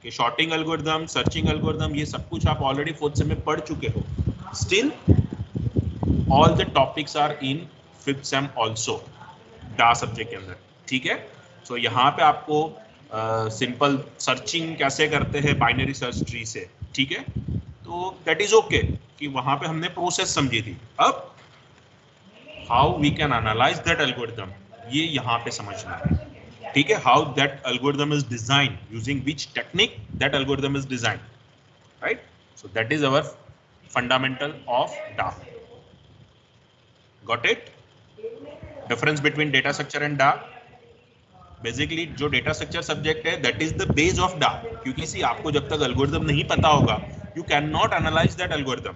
कि shorting algorithm, searching algorithm, ये सब कुछ आप ऑलरेडी फोर्थ सेम में पढ़ चुके हो. Still all the topics are in fifth sem also, DAA subject के अंदर. ठीक है. सो यहाँ पे आपको सिंपल सर्चिंग कैसे करते हैं बाइनरी सर्च ट्री से. ठीक है. तो दैट इज ओके कि वहां पे हमने प्रोसेस समझी थी. अब how we can analyse that algorithm, ये यहाँ पे समझना है. ठीक है. How that algorithm is design, using which technique that algorithm is design. Right. So that is our fundamental of DAA. Got it? Difference between data structure and DAA. Basically जो data structure subject है that is the base of DAA. क्योंकि सी आपको जब तक algorithm नहीं पता होगा, you can not analyse that algorithm.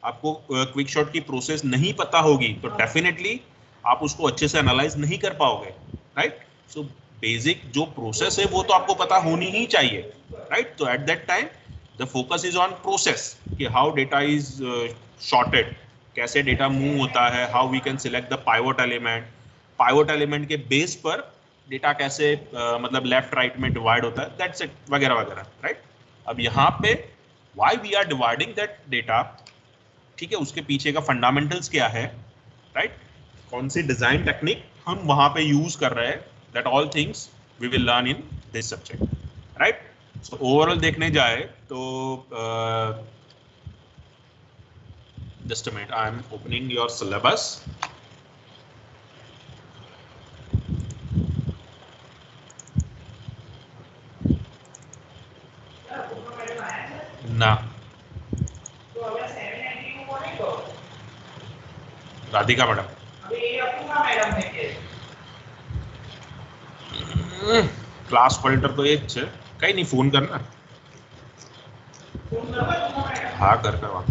आपको क्विक शॉट की प्रोसेस नहीं पता होगी तो डेफिनेटली आप उसको अच्छे से एनालाइज नहीं कर पाओगे. राइट. सो बेसिक जो प्रोसेस है वो तो आपको पता होनी ही चाहिए. राइट. तो at that time the focus is on process कि हाउ डेटा इज शॉर्टेड, कैसे डेटा मूव होता है, how we can select the pivot element, pivot element के बेस पर डेटा कैसे मतलब लेफ्ट राइट में डिवाइड होता है, दैट्स इट, वगैरह वगैरह. राइट. अब यहाँ पे why we are dividing that data, ठीक है, उसके पीछे का फंडामेंटल्स क्या है. राइट. कौन सी डिजाइन टेक्निक हम वहां पे यूज कर रहे हैं, that all things we will learn in this subject. Right. So overall देखने जाए तो just a minute, I am opening your syllabus. ना राधिका मैडम, क्लास पॉइंटर तो एक છે, કઈ નહીં, ફોન કરના. હા કર કરવા.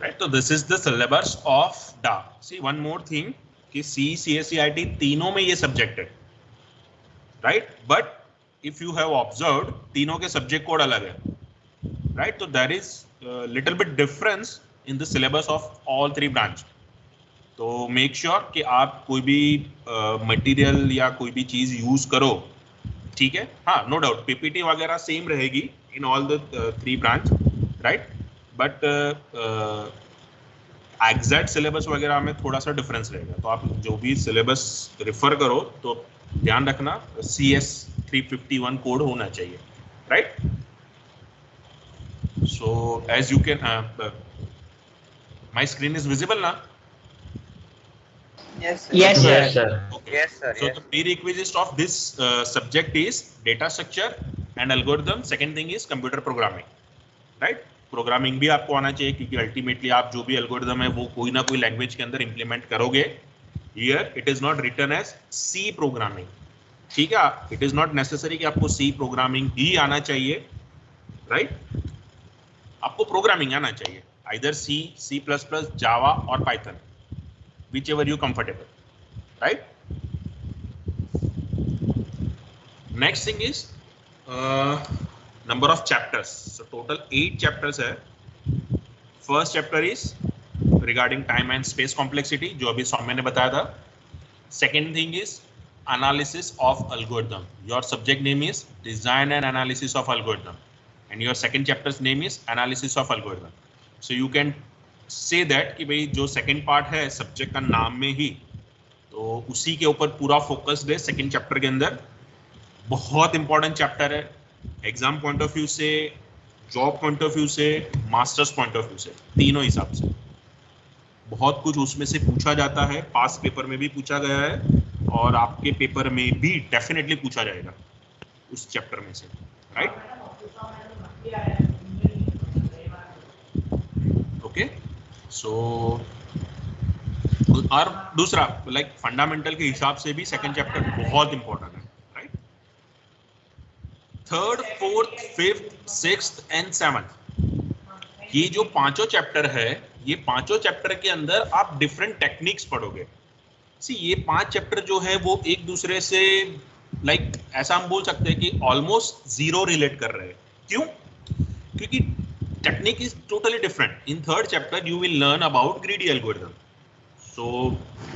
Right, so this is the syllabus of DA. See one more thing कि C, CSCIT तीनों में ये सब्जेक्ट है. Right. But if you have observed तीनों के सब्जेक्ट कोड अलग है. राइट. तो there is little bit difference in the syllabus of all three branch. तो मेक श्योर कि आप कोई भी मटेरियल या कोई भी चीज यूज करो. ठीक है. हाँ, नो डाउट पीपीटी वगैरह सेम रहेगी in all the three branch. Right. But exact syllabus वगैरह में थोड़ा सा डिफरेंस रहेगा. तो आप जो भी सिलेबस रिफर करो तो ध्यान रखना CS 351 कोड होना चाहिए. Right. So as you can, my screen is visible ना? Yes, sir. Yes, sir. Yes, sir. Okay. Yes, sir. So Yes. the prerequisite of this subject is data structure and algorithm. Second thing is computer programming. Right? Programming भी आपको आना चाहिए क्योंकि ultimately आप जो भी algorithm है वो कोई ना कोई लैंग्वेज के अंदर इंप्लीमेंट करोगे. Here it is not written as C programming. ठीक है. इट इज नॉट नेसेसरी कि आपको सी प्रोग्रामिंग ही आना चाहिए. राइट. आपको प्रोग्रामिंग आना चाहिए, आइदर सी, C++, जावा और Python, whichever you comfortable. Right. Next thing is number of chapters. So total 8 chapters है. First chapter is regarding time and space complexity, जो अभी सौम्य ने बताया था. Second thing is analysis of algorithm. Your subject name is design and analysis of algorithm, and your second chapter's name is analysis of algorithm. So you can say that कि भाई जो second part है subject का नाम में ही, तो उसी के ऊपर पूरा फोकस्ड है सेकंड चैप्टर के अंदर. बहुत इंपॉर्टेंट चैप्टर है एग्जाम पॉइंट ऑफ व्यू से, जॉब पॉइंट ऑफ व्यू से, मास्टर्स पॉइंट ऑफ व्यू से, तीनों हिसाब से. बहुत कुछ उसमें से पूछा जाता है, पास्ट पेपर में भी पूछा गया है और आपके पेपर में भी डेफिनेटली पूछा जाएगा उस चैप्टर में से. राइट. ओके. सो और दूसरा लाइक फंडामेंटल के हिसाब से भी सेकंड चैप्टर बहुत इंपॉर्टेंट है. Right. Third, fourth, fifth, sixth and seventh, ये जो पांचों चैप्टर है, ये पांचों चैप्टर के अंदर आप डिफरेंट टेक्निक्स पढ़ोगे. सी ये 5 चैप्टर जो है वो एक दूसरे से लाइक ऐसा हम बोल सकते हैं कि ऑलमोस्ट जीरो रिलेट कर रहे हैं. क्यों? क्योंकि technique is totally different. In third chapter, you will learn about greedy algorithm. So,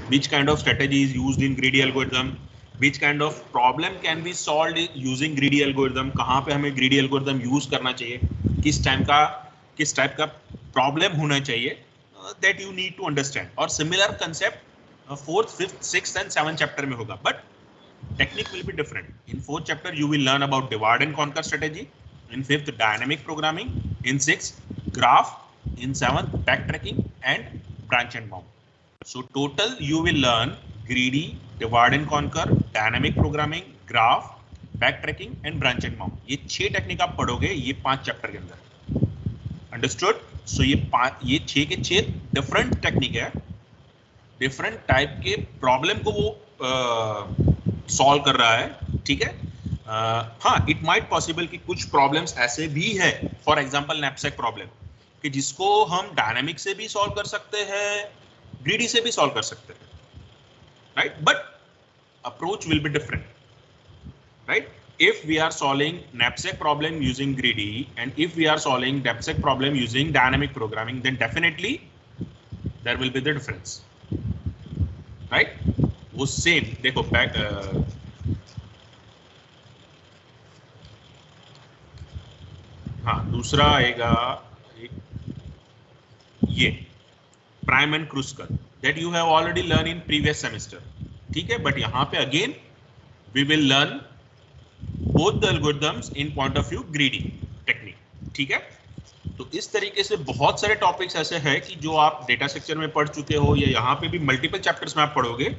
which kind of strategy is used in greedy algorithm? Which kind of problem can be solved using greedy algorithm? कहाँ पे हमें greedy algorithm use करना चाहिए? किस type का problem होना चाहिए? That you need to understand. और similar concept fourth, fifth, sixth and seventh chapter में होगा. But technique will be different. In fourth chapter, you will learn about divide and conquer strategy. In fifth, dynamic programming. In sixth, graph. In seventh, backtracking and branch and bound. So total you will learn greedy, divide and conquer, dynamic programming, graph, backtracking and branch and bound. ये 6 technique आप पढ़ोगे ये 5 chapter के अंदर. Understood? So ये 6 के 6 different technique है, different type के प्रॉब्लम को वो सॉल्व कर रहा है. ठीक है. हाँ, इट माइट पॉसिबल कि कुछ प्रॉब्लम्स ऐसे भी है, फॉर एग्जांपल नैपसैक प्रॉब्लम, कि जिसको हम डायनामिक से भी सॉल्व कर सकते हैं, ग्रीडी से भी सॉल्व कर सकते हैं, right. But approach will be different, right. If we are solving knapsack problem using greedy and if we are solving knapsack problem using dynamic programming, then definitely there will be the difference, right. वो same देखो back हाँ, दूसरा आएगा ये Prim and Kruskal, that you have already learn in previous semester. ठीक है. But यहाँ पे again we will learn both the algorithms in point of view greedy technique. ठीक है. तो इस तरीके से बहुत सारे टॉपिक्स ऐसे हैं कि जो आप डेटा स्ट्रक्चर में पढ़ चुके हो या यहाँ पे भी मल्टीपल चैप्टर्स में आप पढ़ोगे,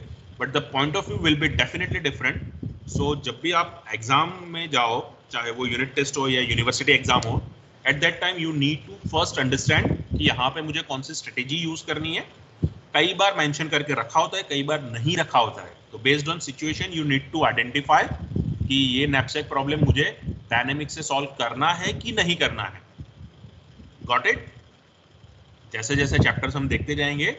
but the point of view will be definitely different. So जब भी आप एग्जाम में जाओ, चाहे वो यूनिट टेस्ट हो या यूनिवर्सिटी एग्जाम हो, at that time you need to first understand कि यहाँ पे मुझे कौन सी स्ट्रेटेजी यूज करनी है. कई बार मेंशन करके रखा होता है, कई बार नहीं रखा होता है. तो based on situation you need to identify कि ये नैपसैक प्रॉब्लम मुझे डायनेमिक से सॉल्व करना है कि नहीं करना है. Got it. जैसे जैसे चैप्टर्स हम देखते जाएंगे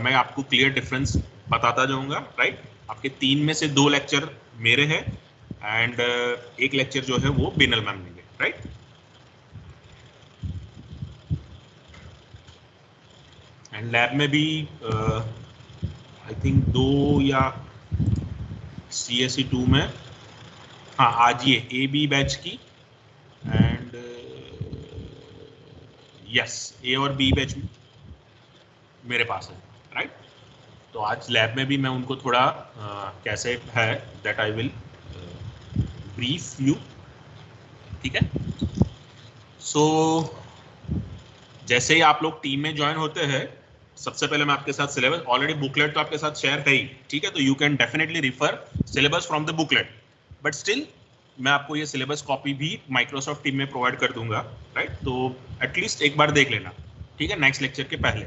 मैं आपको क्लियर डिफरेंस बताता जाऊंगा, राइट. आपके 3 में से 2 लेक्चर मेरे हैं एंड 1 लेक्चर जो है वो बिनल मैम लेंगे, राइट. एंड लैब में भी आई थिंक 2 या CSE 2 में, हाँ आज ये AB बैच की एंड यस A और B बैच मेरे पास है, राइट. तो आज लैब में भी मैं उनको थोड़ा कैसे है that I will brief you. ठीक है. सो जैसे ही आप लोग टीम में ज्वाइन होते हैं, सबसे पहले मैं आपके साथ सिलेबस, ऑलरेडी बुकलेट तो आपके साथ शेयर है ही. ठीक है. तो you can definitely refer syllabus from the booklet, but still मैं आपको ये सिलेबस कॉपी भी माइक्रोसॉफ्ट टीम में प्रोवाइड कर दूंगा, राइट. तो एटलीस्ट एक बार देख लेना, ठीक है, नेक्स्ट लेक्चर के पहले,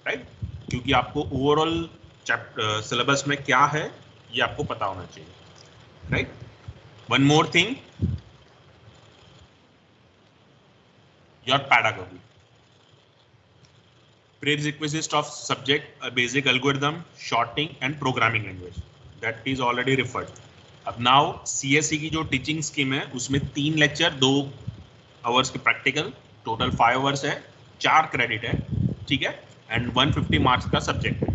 राइट. क्योंकि आपको ओवरऑल चैप्टर सिलेबस में क्या है ये आपको पता होना चाहिए, right. One more thing, your pedagogy. Prerequisite of subject, a basic algorithm, shortening and programming language. That is already referred. अब नाउ CSE की जो टीचिंग स्कीम है उसमें 3 लेक्चर, 2 आवर्स के प्रैक्टिकल, टोटल 5 आवर्स है, 4 क्रेडिट है. ठीक है. एंड 150 मार्क्स का सब्जेक्ट है,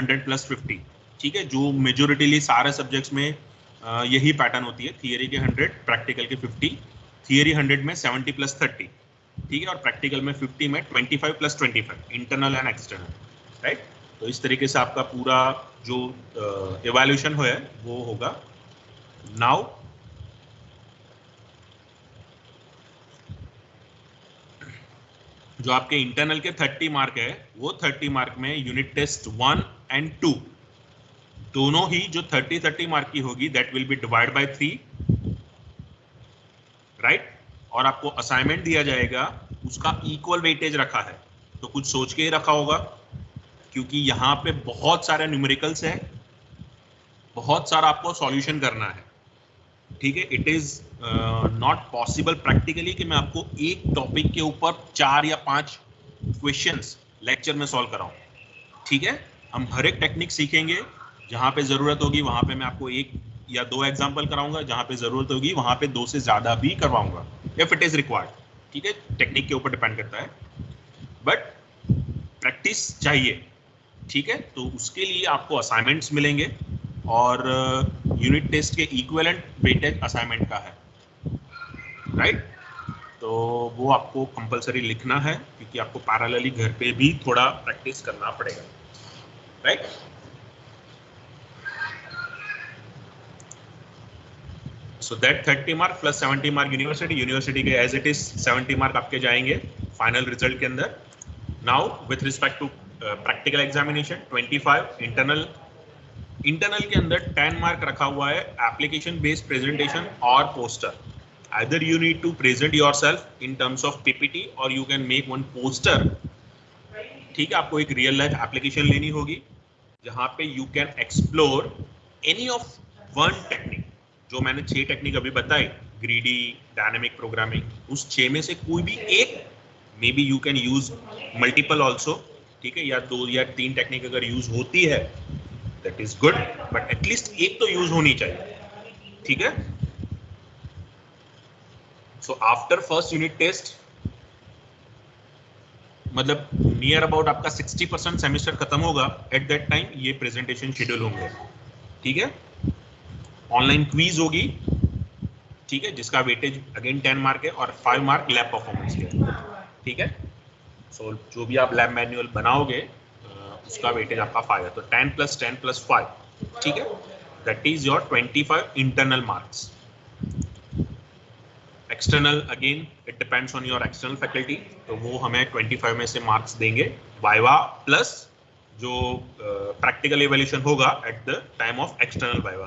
100 + 50. ठीक है. जो मेजोरिटीली सारे सब्जेक्ट्स में यही पैटर्न होती है. थियरी के 100, प्रैक्टिकल के 50. थियरी 100 में 70 + 30. ठीक है. और प्रैक्टिकल में 50 में 25 + 25, इंटरनल एंड एक्सटर्नल, राइट. तो इस तरीके से आपका पूरा जो इवैल्यूएशन है वो होगा. नाउ जो आपके इंटरनल के 30 मार्क है, वो 30 मार्क में यूनिट टेस्ट 1 और 2 दोनों ही जो 30 मार्क की होगी, that will B divide by 3, right. और आपको असाइनमेंट दिया जाएगा, उसका इक्वल वेटेज रखा है. तो कुछ सोच के ही रखा होगा, क्योंकि यहाँ पे बहुत सारे न्यूमेरिकल्स है, बहुत सारा आपको सॉल्यूशन करना है. ठीक है. It is not possible practically कि मैं आपको एक टॉपिक के ऊपर 4 या 5 क्वेश्चंस लेक्चर में सॉल्व कराऊं. ठीक है. हम हर एक टेक्निक सीखेंगे, जहाँ पे जरूरत होगी वहां पे मैं आपको 1 या 2 एग्जाम्पल कराऊंगा, जहाँ पे जरूरत होगी वहां पे 2 से ज्यादा भी करवाऊंगा, इफ इट इज रिक्वायर्ड. ठीक है, टेक्निक के ऊपर डिपेंड करता है, बट प्रैक्टिस चाहिए, ठीक है। तो उसके लिए आपको असाइनमेंट्स मिलेंगे और यूनिट टेस्ट के इक्विवेलेंट वेटेज असाइनमेंट का है, राइट। तो वो आपको कंपलसरी लिखना है क्योंकि आपको पैरेलली घर पे भी थोड़ा प्रैक्टिस करना पड़ेगा, right. So that 30 mark plus 70 mark university के एज इट इज 70 मार्क आपके जाएंगे फाइनल रिजल्ट के अंदर। Now with respect to practical examination 25 internal के अंदर 10 मार्क रखा हुआ है एप्लीकेशन बेस्ड प्रेजेंटेशन और poster. Either you need to present yourself in terms of PPT or you can make one poster, ठीक है। आपको एक रियल लाइफ एप्लीकेशन लेनी होगी जहां पे you can explore any of one technique, जो मैंने 6 टेक्निक अभी बताई, ग्रीडी, डायनेमिक प्रोग्रामिंग, उस 6 में से कोई भी एक, may be you can use multiple also, ठीक है, या 2 या 3 टेक्निक अगर यूज होती है that is good, but at least एक तो यूज होनी चाहिए, ठीक है। So after first unit test, मतलब नियर अबाउट आपका 60% सेमेस्टर खत्म होगा, एट दैट टाइम ये प्रेजेंटेशन शेड्यूल होंगे, ठीक है। ऑनलाइन क्विज होगी, ठीक है, जिसका वेटेज अगेन 10 मार्क है और 5 मार्क लैब परफॉर्मेंस के, ठीक है। सो जो भी आप लैब मैनुअल बनाओगे उसका वेटेज आपका 5 है, तो 10 + 10 + 5, ठीक है, that is your 25 internal marks. External again it depends on your external faculty, तो वो हमें 25 में से मार्क्स देंगे, वाइवा प्लस जो प्रैक्टिकल इवैल्यूएशन होगा at the time of external viva,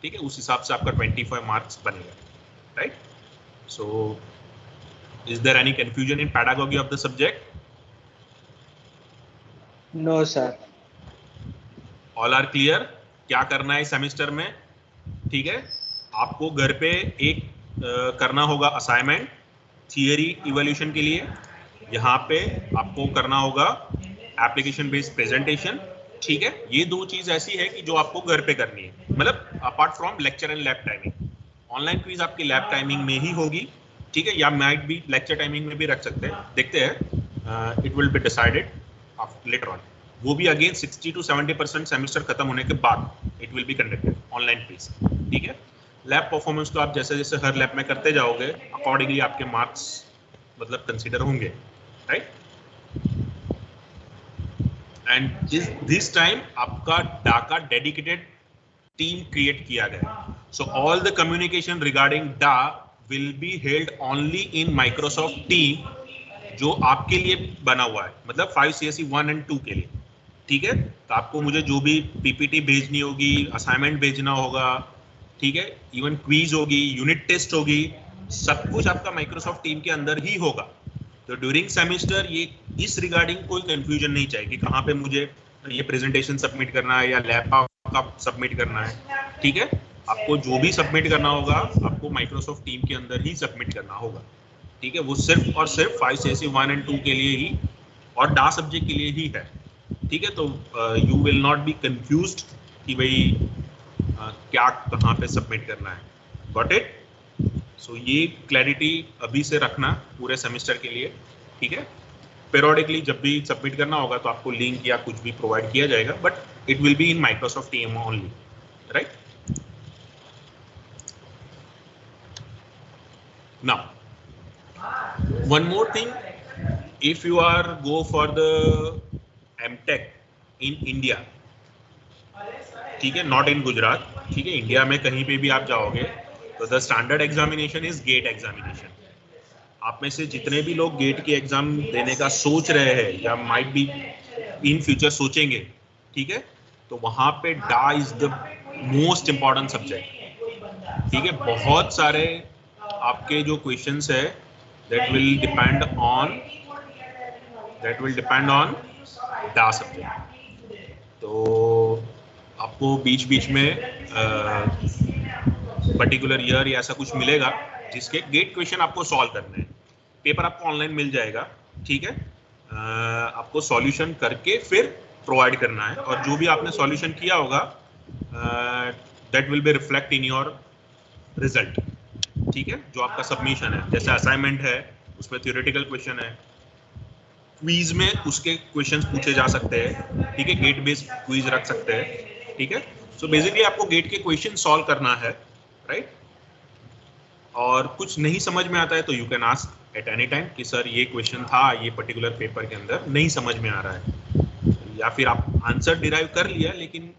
ठीक है, उस हिसाब से आपका 25 मार्क्स बनेगा, right. So is there any confusion in pedagogy of the subject? No sir, all are clear? क्या करना है सेमेस्टर में, ठीक है। आपको घर पे एक करना होगा असाइनमेंट थियरी इवैल्यूएशन के लिए, यहाँ पे आपको करना होगा एप्लीकेशन बेस्ड प्रेजेंटेशन, ठीक है। ये 2 चीज ऐसी है कि जो आपको घर पे करनी है, मतलब apart from lecture and lab timing. Online quiz आपकी लैब टाइमिंग में ही होगी, ठीक है, या माइट भी लेक्चर टाइमिंग में भी रख सकते हैं, देखते हैं, it will be decided later on. वो भी अगेन 60 to 70% सेमेस्टर खत्म होने के बाद it will be conducted online quiz, ठीक है। लैब परफॉर्मेंस तो आप जैसे जैसे हर लैब में करते जाओगे अकॉर्डिंगली आपके मार्क्स मतलब कंसीडर होंगे, राइट। एंड दिस टाइम आपका डाका डेडिकेटेड टीम क्रिएट किया गया है, so all the communication regarding DAA will be held only in Microsoft team, जो आपके लिए बना हुआ है, मतलब 5 CSE 1 और 2 के लिए, ठीक है। तो आपको मुझे जो भी पीपीटी भेजनी होगी, असाइनमेंट भेजना होगा, ठीक है, इवन क्विज होगी, यूनिट टेस्ट होगी, सब कुछ आपका माइक्रोसॉफ्ट टीम के अंदर ही होगा। तो ड्यूरिंग सेमेस्टर ये इस रिगार्डिंग कोई कंफ्यूजन नहीं चाहिए कि कहाँ पे मुझे ये प्रेजेंटेशन सबमिट करना है या लैब का सबमिट करना है, ठीक है। आपको जो भी सबमिट करना होगा आपको माइक्रोसॉफ्ट टीम के अंदर ही सबमिट करना होगा, ठीक है। वो सिर्फ और सिर्फ 5 CSE 1 और 2 के लिए ही और डा सब्जेक्ट के लिए ही है, ठीक है। तो you will not be confused कि भाई क्या कहाँ पे सबमिट करना है, गॉट इट। सो ये क्लैरिटी अभी से रखना पूरे सेमेस्टर के लिए, ठीक है। पेरियोडिकली जब भी सबमिट करना होगा तो आपको लिंक या कुछ भी प्रोवाइड किया जाएगा, but it will be in Microsoft team only, right. Now one more thing, if you are go for the MTech in India, ठीक है, नॉट इन गुजरात, ठीक है, इंडिया में कहीं पे भी आप जाओगे तो the standard examination is get examination. आप में से जितने भी लोग गेट की एग्जाम देने का सोच रहे हैं या माइट बी इन फ्यूचर सोचेंगे, ठीक है, तो वहां पे डा is the most important subject, ठीक है। बहुत सारे आपके जो क्वेश्चंस है दैट विल डिपेंड ऑन डा सब्जेक्ट। तो आपको बीच बीच में पर्टिकुलर ईयर या ऐसा कुछ मिलेगा जिसके गेट क्वेश्चन आपको सॉल्व करने हैं। पेपर आपको ऑनलाइन मिल जाएगा, ठीक है, आपको सॉल्यूशन करके फिर प्रोवाइड करना है, और जो भी आपने सॉल्यूशन किया होगा that will be reflect in your result, ठीक है, जो आपका सबमिशन है। जैसे असाइनमेंट है उसमें थियोरेटिकल क्वेश्चन है, क्वीज में उसके क्वेश्चंस पूछे जा सकते हैं, ठीक है, गेट बेस्ड क्वीज रख सकते हैं, ठीक है। सो बेसिकली आपको गेट के क्वेश्चन सॉल्व करना है, राइट। और कुछ नहीं समझ में आता है तो you can ask at any time कि सर ये क्वेश्चन था ये पर्टिकुलर पेपर के अंदर नहीं समझ में आ रहा है, या फिर आप आंसर डिराइव कर लिया लेकिन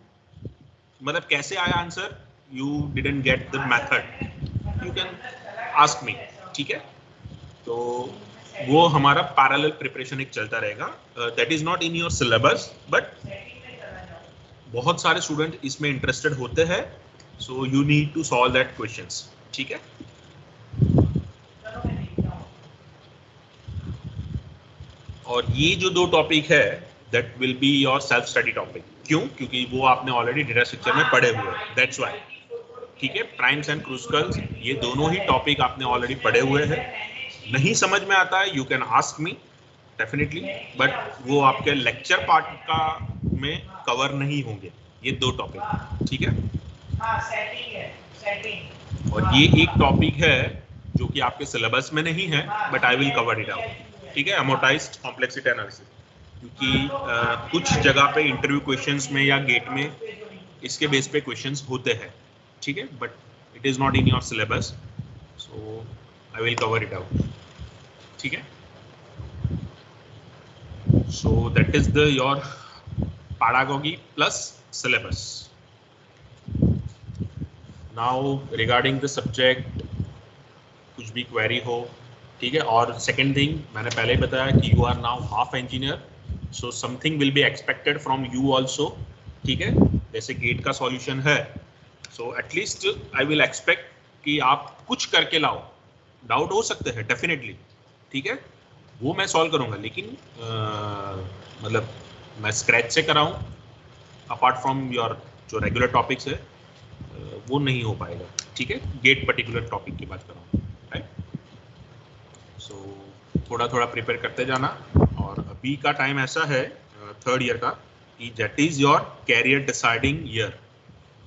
मतलब कैसे आया answer, you didn't get the method, you can ask me, ठीक है। तो वो हमारा पैरेलल प्रिपरेशन एक चलता रहेगा, that is not in your syllabus but बहुत सारे स्टूडेंट इसमें इंटरेस्टेड होते हैं, so you need to solve that questions, ठीक है। और ये जो दो टॉपिक है that will be your self study topic, क्यों, क्योंकि वो आपने ऑलरेडी डेटा स्ट्रक्चर में पढ़े हुए हैं, दैट्स व्हाई, ठीक है। प्राइम्स एंड क्रूस्कल्स ये दोनों ही टॉपिक आपने ऑलरेडी पढ़े हुए हैं, नहीं समझ में आता है you can ask me definitely, but वो आपके लेक्चर पार्ट का में कवर नहीं होंगे ये दो टॉपिक, ठीक है। और ये एक टॉपिक है जो कि आपके सिलेबस में नहीं है but I will cover it out, ठीक है, अमोर्टाइज्ड कॉम्प्लेक्सिटी एनालिसिस, क्योंकि कुछ जगह पे इंटरव्यू क्वेश्चंस में या गेट में इसके बेस पे क्वेश्चंस होते हैं, ठीक है, but it is not in your syllabus, so I will cover it out, ठीक है। सो that is the your pedagogy plus syllabus. Now regarding the subject कुछ भी क्वेरी हो, ठीक है। और सेकेंड थिंग मैंने पहले ही बताया कि you are now half engineer, so something will be expected from you also, ठीक है। जैसे गेट का सॉल्यूशन है, so at least I will expect कि आप कुछ करके लाओ, डाउट हो सकते हैं डेफिनेटली, ठीक है, वो मैं सॉल्व करूंगा, लेकिन मतलब मैं स्क्रैच से कराऊं अपार्ट फ्रॉम योर जो रेगुलर टॉपिक्स है वो नहीं हो पाएगा, ठीक है। गेट पर्टिकुलर टॉपिक की बात कर रहा हूँ, राइट। सो थोड़ा थोड़ा प्रिपेयर करते जाना, और अभी का टाइम ऐसा है थर्ड ईयर का कि that is your career deciding year,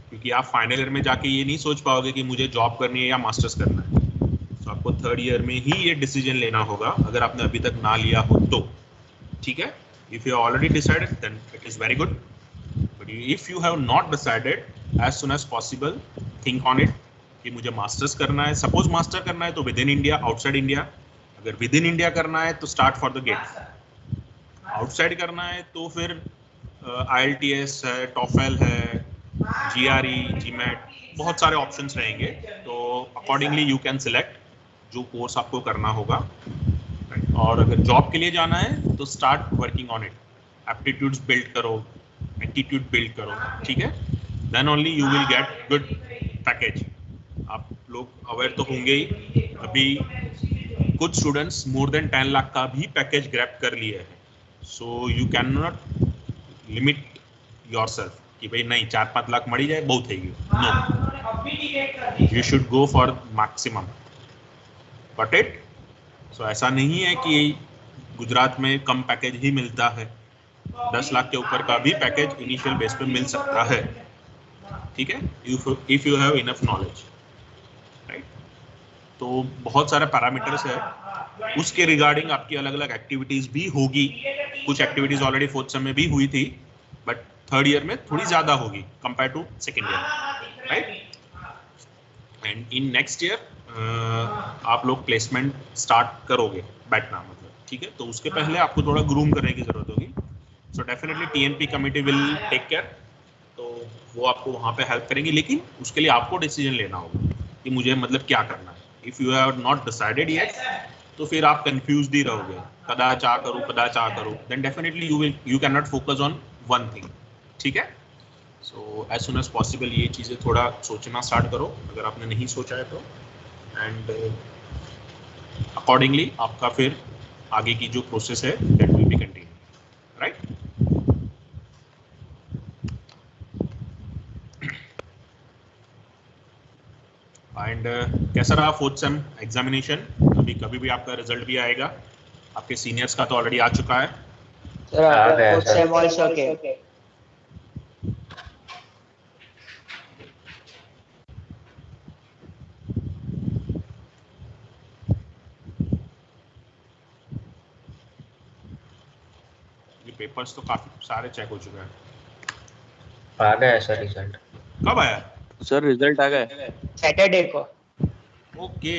क्योंकि आप फाइनल ईयर में जाके ये नहीं सोच पाओगे कि मुझे जॉब करनी है या मास्टर्स करना है, तो आपको थर्ड ईयर में ही ये डिसीजन लेना होगा अगर आपने अभी तक ना लिया हो तो, ठीक है। If you already decided, then it is very good. But if you have not decided, as soon as possible, think on it कि मुझे मास्टर्स करना है। सपोज मास्टर करना है तो within India, outside India. अगर विद इन इंडिया करना है तो start for the GATE. Outside करना है तो फिर IELTS है, टॉफेल है, GRE, GMAT, बहुत सारे ऑप्शंस रहेंगे, तो अकॉर्डिंगली यू कैन सिलेक्ट जो कोर्स आपको करना होगा। और अगर जॉब के लिए जाना है तो start working on it, aptitudes build करो, एटीट्यूड बिल्ड करो, ठीक है, then only you will get good package. आप लोग अवेयर तो होंगे ही, अभी कुछ स्टूडेंट्स मोर देन 10 लाख का भी पैकेज ग्रैब कर लिए हैं, so you can not limit yourself कि भाई नहीं 4-5 लाख मरी जाए बहुत है ये, no, you should go for maximum, but it so ऐसा नहीं है कि गुजरात में कम पैकेज ही मिलता है, 10 लाख के ऊपर का भी पैकेज इनिशियल बेस पे मिल सकता है, ठीक है, if you have enough knowledge, right. तो बहुत सारे पैरामीटर्स है, उसके रिगार्डिंग आपकी अलग अलग एक्टिविटीज भी होगी, कुछ एक्टिविटीज ऑलरेडी फोर्थ सेम में भी हुई थी बट थर्ड ईयर में थोड़ी ज्यादा होगी compare to second year, right. And in next year आप लोग प्लेसमेंट स्टार्ट करोगे बैठना, मतलब ठीक है, तो उसके पहले आपको थोड़ा ग्रूम करने की जरूरत होगी, so definitely TNP committee will take care, तो वो आपको वहाँ पे हेल्प करेंगे, लेकिन उसके लिए आपको डिसीजन लेना होगा कि मुझे मतलब क्या करना है। If you have not decided yet तो फिर आप कंफ्यूज ही रहोगे, कदा चाह करूँ, then definitely you can not focus on one thing, ठीक है। So as soon as possible ये चीज़ें थोड़ा सोचना स्टार्ट करो अगर आपने नहीं सोचा है तो, एंड अकॉर्डिंगली आपका फिर आगे की जो प्रोसेस है that will B continue, right. And कैसा रहा फोर्थ सेम एग्जामिनेशन, अभी कभी भी आपका रिजल्ट भी आएगा, आपके सीनियर्स का तो ऑलरेडी आ चुका है sir, fourth same also okay. Papers तो काफी सारे चेक हो चुके हैं। आ गया है सर रिजल्ट। कब आया? सर रिजल्ट आ गया। सैटरडे को। ओके,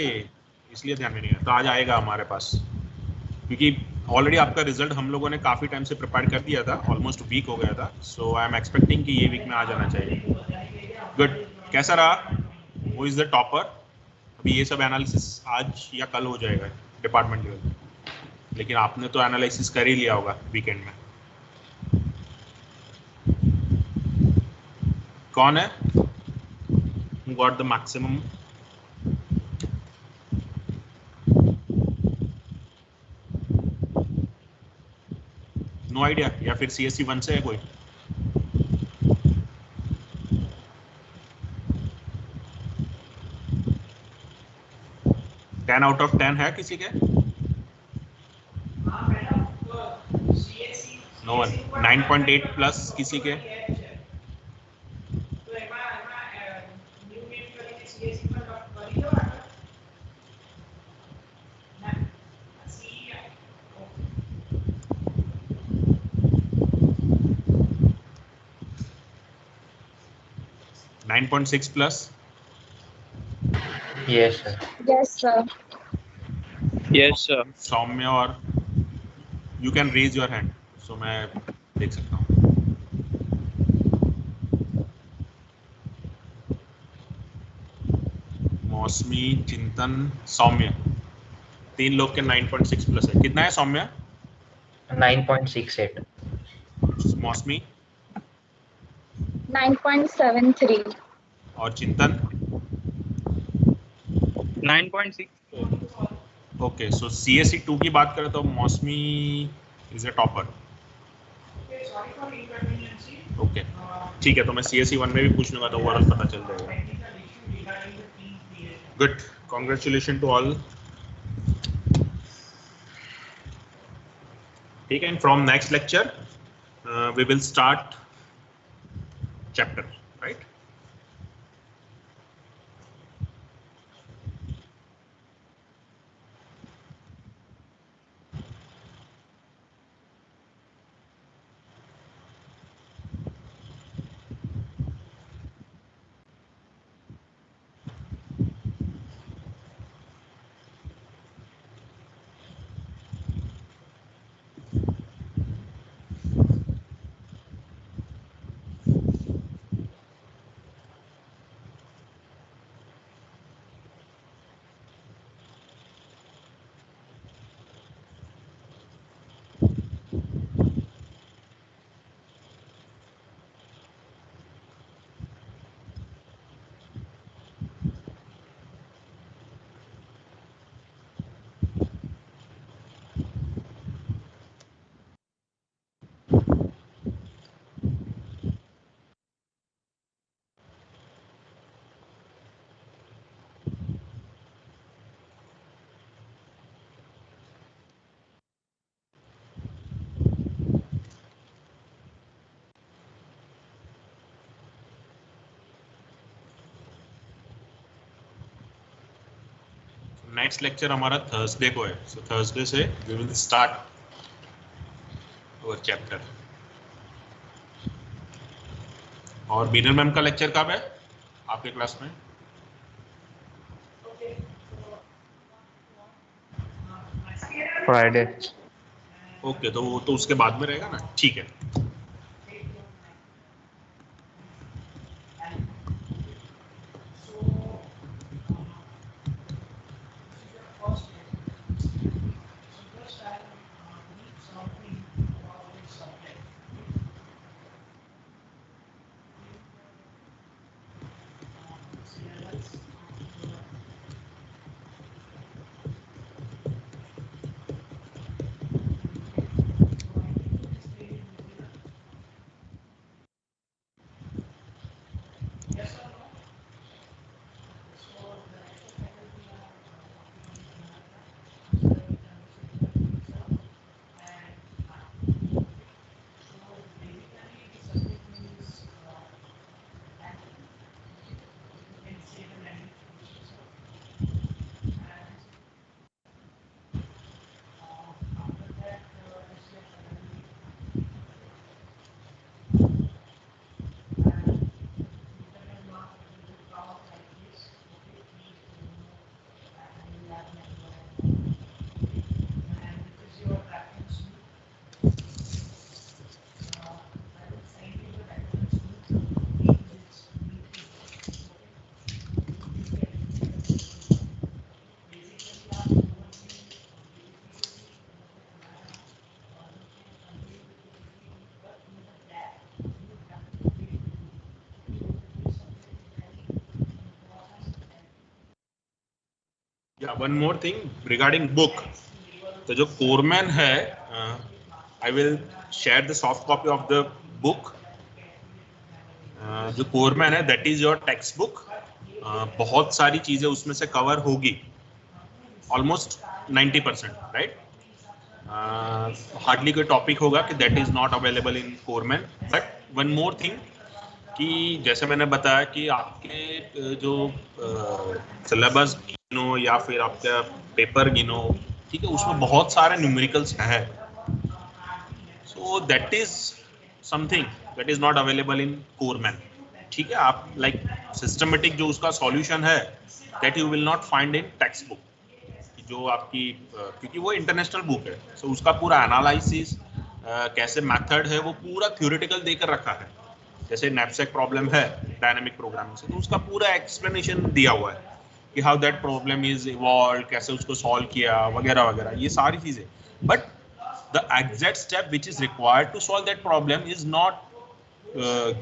इसलिए ध्यान में नहीं है। तो आज आएगा हमारे पास, क्योंकि ऑलरेडी आपका रिजल्ट हम लोगों ने काफ़ी टाइम से प्रिपेयर कर दिया था, ऑलमोस्ट वीक हो गया था। सो आई एम एक्सपेक्टिंग कि ये वीक में आ जाना चाहिए। गुड। कैसा रहा? वो इज़ द टॉपर। अभी ये सब एनालिसिस आज या कल हो जाएगा डिपार्टमेंट लेवल, लेकिन आपने तो एनालिसिस कर ही लिया होगा वीकेंड में। कौन है who got the maximum? No idea, या फिर CSE 1 से है कोई? टेन आउट ऑफ 10 है किसी के? No one. 9.8 प्लस किसी के? Nine 9.6 plus? Yes sir. Yes, sir. Yes sir. Saumya और you can raise your hand, so मैं देख सकता हूँ। मौसमी, चिंतन, सौम्य, 3 लोग के 9.6 प्लस है। कितना है सौम्य? 9.68। मौसमी 9.73. और चिंतन? 9.64। ओके, सो CSE 2 की बात करें तो मौसमी इज अ टॉपर। ओके, ठीक है, तो मैं CSE 1 में भी पूछ लूंगा तो ओवरऑल पता चल जाएगा। Good, congratulation to all. ठीक है, and from next lecture we will start chapter, right? Next lecture हमारा थर्सडे को है, सो थर्सडे से we will start our chapter. और बीनर मैम का लेक्चर कब है आपके क्लास में? फ्राइडे। ओके, तो वो तो उसके बाद में रहेगा ना, ठीक है। One more thing regarding book, तो जो कोरमैन है, I will share the soft copy of the book. जो कोरमैन है that is your text book. बहुत सारी चीजें उसमें से कवर होगी, ऑलमोस्ट 90%, राइट। हार्डली कोई टॉपिक होगा कि that is not available in Cormen. But one more thing कि जैसे मैंने बताया कि आपके जो सिलेबस गिनो या फिर आपका पेपर गिनो, ठीक है, उसमें बहुत सारे न्यूमेरिकल्स हैं। So that is something that is not available in Cormen, ठीक है। आप लाइक सिस्टमेटिक जो उसका सॉल्यूशन है that you will not find in text book, जो आपकी क्योंकि वो इंटरनेशनल बुक है, सो उसका पूरा एनालिसिस कैसे मेथड है वो पूरा थ्योरेटिकल देकर रखा है। जैसे नैपसैक प्रॉब्लम है डायनामिक प्रोग्रामिंग से, तो उसका पूरा एक्सप्लेनेशन दिया हुआ है कि how that problem is evolve, कैसे उसको सॉल्व किया वगैरह वगैरह, ये सारी चीजें। But the exact step which is required to solve that problem is not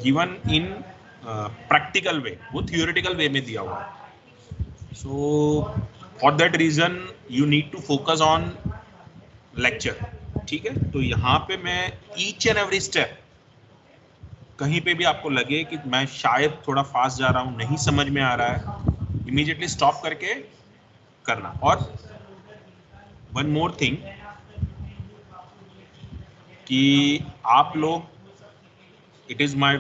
given in practical way, वो थियोरेटिकल वे में दिया हुआ है। So for that reason you need to focus on lecture, ठीक है। तो यहाँ पे मैं ईच एंड एवरी स्टेप, कहीं पे भी आपको लगे कि मैं शायद थोड़ा फास्ट जा रहा हूँ, नहीं समझ में आ रहा है, इमीडिएटली स्टॉप करके करना। और वन मोर थिंग कि आप लोग, it is my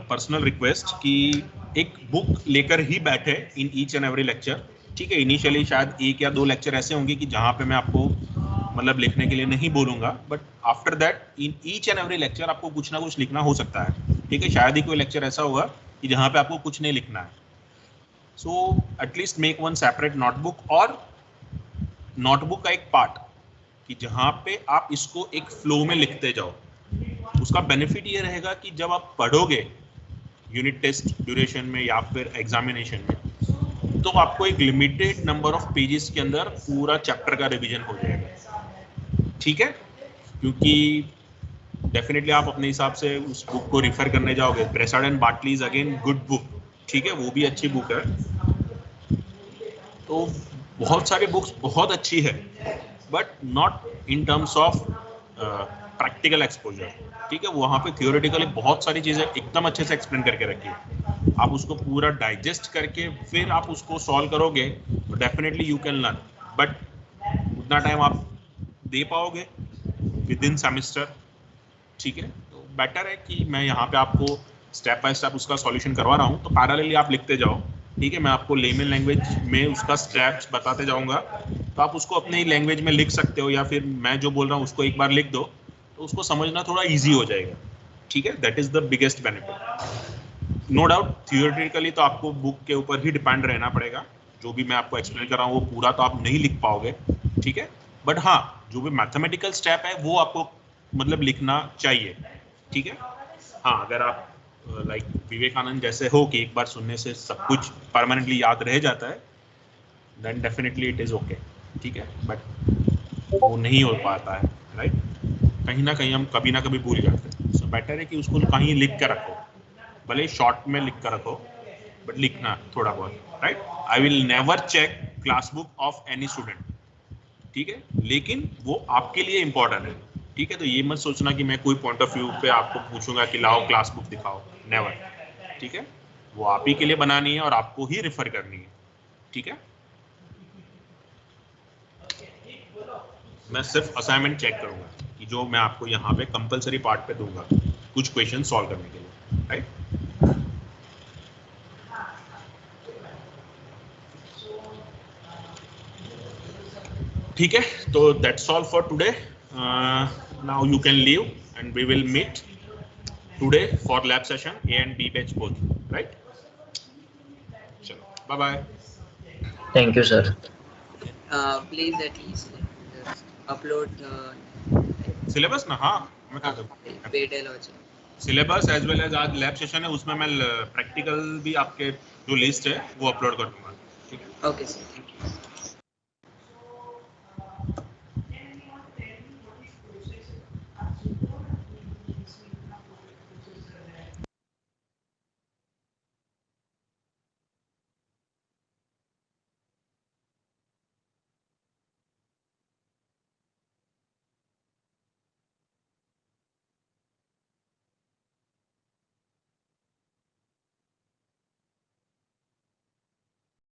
personal request कि एक बुक लेकर ही बैठे in each and every lecture, ठीक है। इनिशियली शायद 1 या 2 लेक्चर ऐसे होंगे कि जहाँ पे मैं आपको मतलब लिखने के लिए नहीं बोलूंगा, but after that in each and every lecture आपको कुछ ना कुछ लिखना हो सकता है, ठीक है। शायद ही कोई लेक्चर ऐसा होगा कि जहाँ पे आपको कुछ नहीं लिखना है। So at least make one separate notebook, और नोटबुक का एक पार्ट कि जहाँ पे आप इसको एक फ्लो में लिखते जाओ। उसका बेनिफिट ये रहेगा कि जब आप पढ़ोगे यूनिट टेस्ट ड्यूरेशन में या फिर एग्जामिनेशन में, तो आपको एक लिमिटेड नंबर ऑफ पेजेस के अंदर पूरा चैप्टर का रिवीजन हो जाएगा, ठीक है। क्योंकि डेफिनेटली आप अपने हिसाब से उस बुक को रिफर करने जाओगे। Brassard and Bratley is again good book, ठीक है, वो भी अच्छी बुक है। तो बहुत सारी बुक्स बहुत अच्छी है, but not in terms of practical exposure, ठीक है। वहाँ पे थियोरेटिकली बहुत सारी चीज़ें एकदम अच्छे से एक्सप्लेन करके रखी है। आप उसको पूरा डाइजेस्ट करके फिर आप उसको सॉल्व करोगे तो definitely you can learn, but उतना टाइम आप दे पाओगे विद इन सेमेस्टर, ठीक है। तो बेटर है कि मैं यहाँ पे आपको स्टेप बाय स्टेप उसका सॉल्यूशन करवा रहा हूँ, तो पैरेलली आप लिखते जाओ, ठीक है। मैं आपको लेमन लैंग्वेज में उसका स्टेप्स बताते जाऊँगा, तो आप उसको अपने ही लैंग्वेज में लिख सकते हो, या फिर मैं जो बोल रहा हूँ उसको एक बार लिख दो तो उसको समझना थोड़ा ईजी हो जाएगा, ठीक है। That is the biggest benefit. No doubt theoretically तो आपको बुक के ऊपर ही डिपेंड रहना पड़ेगा, जो भी मैं आपको एक्सप्लेन कर रहा हूँ वो पूरा तो आप नहीं लिख पाओगे, ठीक है। बट हाँ, जो भी मैथमेटिकल स्टेप है वो आपको मतलब लिखना चाहिए, ठीक है। हाँ, अगर आप लाइक विवेकानंद जैसे हो कि एक बार सुनने से सब कुछ परमानेंटली याद रह जाता है, then definitely it is okay, ठीक है। बट वो नहीं हो पाता है, राइट। कहीं ना कहीं हम कभी ना कभी भूल जाते हैं। सो बेटर है कि उसको कहीं लिख कर रखो, भले शॉर्ट में लिख कर रखो, बट लिखना थोड़ा बहुत, right. I will never check class book of any student, ठीक है, लेकिन वो आपके लिए इंपॉर्टेंट है, ठीक है। तो ये मत सोचना कि मैं कोई पॉइंट ऑफ व्यू पे आपको पूछूंगा कि लाओ क्लास बुक दिखाओ, नेवर, ठीक है। वो आप ही के लिए बनानी है और आपको ही रेफर करनी है, ठीक है। मैं सिर्फ असाइनमेंट चेक करूंगा कि जो मैं आपको यहाँ पे कंपलसरी पार्ट पे दूंगा कुछ क्वेश्चन सॉल्व करने के लिए, राइट। ठीक है, तो that's all for today. Now you can leave and we will meet today for lab session A and B batch both, right. चलो, bye bye. Thank you, sir. Please at least upload syllabus ना, हाँ मैं कर दूंगा pedology syllabus as well as आज lab session है, उसमें मैं प्रैक्टिकल भी आपके जो लिस्ट है वो अपलोड कर दूंगा, ठीक है। Okay sir.